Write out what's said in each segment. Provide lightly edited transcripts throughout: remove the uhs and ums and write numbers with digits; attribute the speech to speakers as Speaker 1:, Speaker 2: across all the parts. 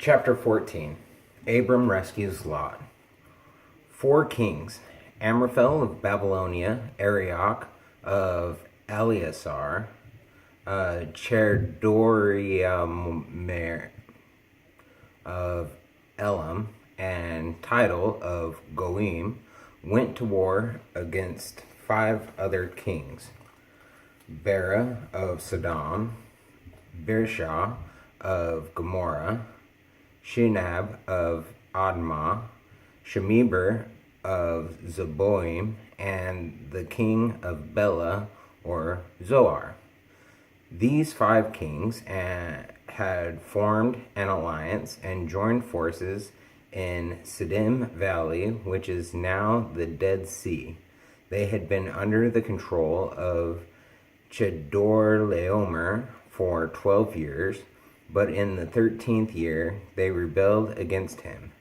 Speaker 1: Chapter 14. Abram rescues Lot. 4 kings, Amraphel of Babylonia, Arioch of Eleasar, Chedorlaomer of Elam, and Tidal of Goim, went to war against 5 other kings: Bera of Sodom, Birsha of Gomorrah, Shinab of Admah, Shemeber of Zeboim, and the king of Bela or Zoar. These 5 kings had formed an alliance and joined forces in Siddim Valley, which is now the Dead Sea. They had been under the control of Chedorlaomer for 12 years, but in the 13th year they rebelled against him.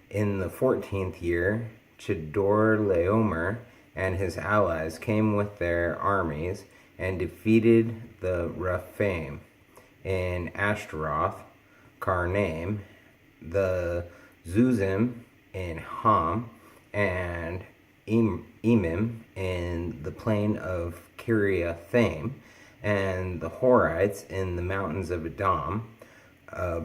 Speaker 1: In the 14th year, Chedorlaomer and his allies came with their armies and defeated the Rephaim in Ashtaroth, Karnaim, the Zuzim in Ham, and Emim in the plain of Kiriathaim, and the Horites in the mountains of Edom,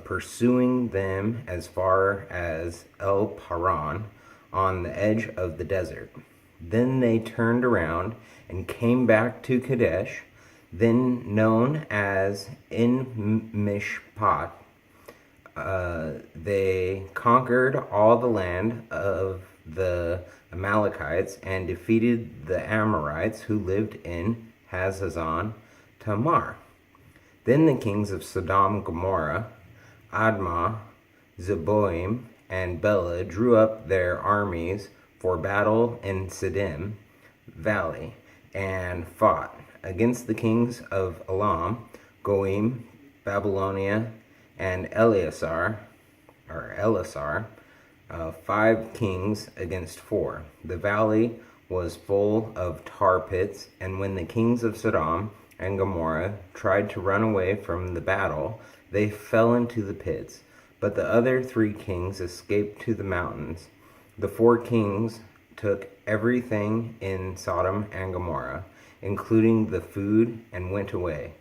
Speaker 1: pursuing them as far as El Paran on the edge of the desert. Then they turned around and came back to Kadesh, then known as En Mishpat. They conquered all the land of the Amalekites and defeated the Amorites who lived in Hazazon Tamar. Then the kings of Sodom and Gomorrah, Admah, Zeboim, and Bela drew up their armies for battle in Siddim Valley and fought against the kings of Elam, Goim, Babylonia, and Elasar, 5 kings against 4. The valley was full of tar pits, and when the kings of Sodom and Gomorrah tried to run away from the battle, they fell into the pits. But the other 3 kings escaped to the mountains. The 4 kings took everything in Sodom and Gomorrah, including the food, and went away.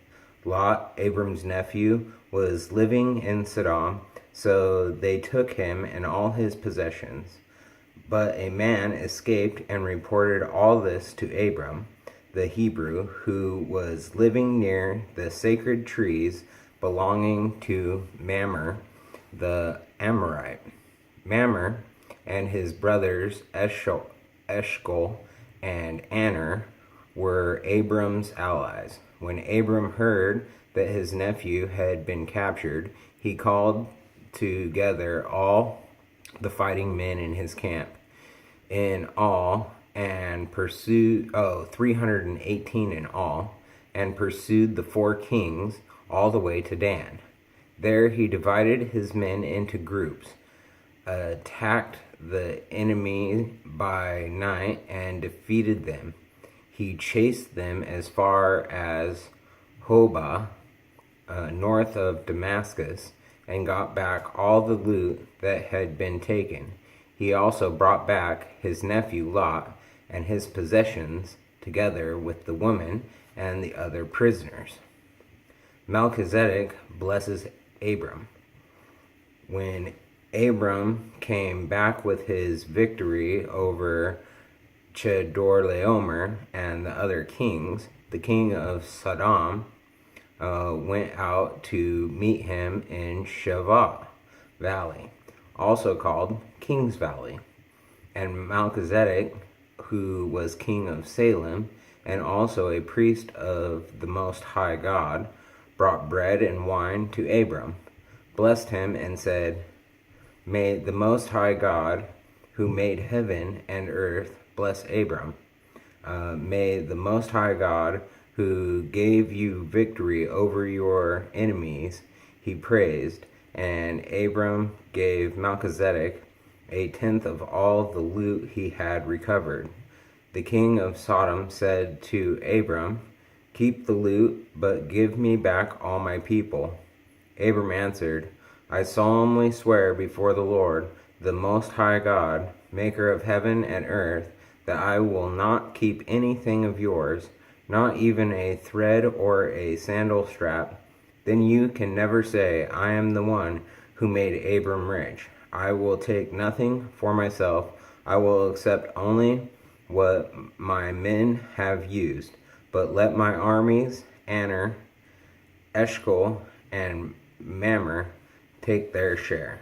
Speaker 1: Lot, Abram's nephew, was living in Sodom, so they took him and all his possessions. But a man escaped and reported all this to Abram, the Hebrew, who was living near the sacred trees belonging to Mamre, the Amorite. Mamre and his brothers Eshcol and Aner were Abram's allies. When Abram heard that his nephew had been captured, he called together all the fighting men in his camp in all, and pursued 318 in all, and pursued the 4 kings all the way to Dan. There he divided his men into groups, attacked the enemy by night, and defeated them. He chased them as far as Hobah, north of Damascus, and got back all the loot that had been taken. He also brought back his nephew Lot and his possessions, together with the woman and the other prisoners. Melchizedek blesses Abram. When Abram came back with his victory over Chedorlaomer and the other kings, the king of Sodom went out to meet him in Shavah Valley, also called King's Valley. And Melchizedek, who was king of Salem and also a priest of the Most High God, brought bread and wine to Abram, blessed him, and said, "May the Most High God, who made heaven and earth, bless Abram. May the Most High God, who gave you victory over your enemies," he praised. And Abram gave Melchizedek 1/10 of all the loot he had recovered. The king of Sodom said to Abram, "Keep the loot, but give me back all my people." Abram answered, I solemnly swear before the Lord, the Most High God, maker of heaven and earth, that I will not keep anything of yours, not even a thread or a sandal strap. Then you can never say, I am the one who made Abram rich. I will take nothing for myself. I will accept only what my men have used. But let my armies, Aner, Eshcol, and Mamre, take their share.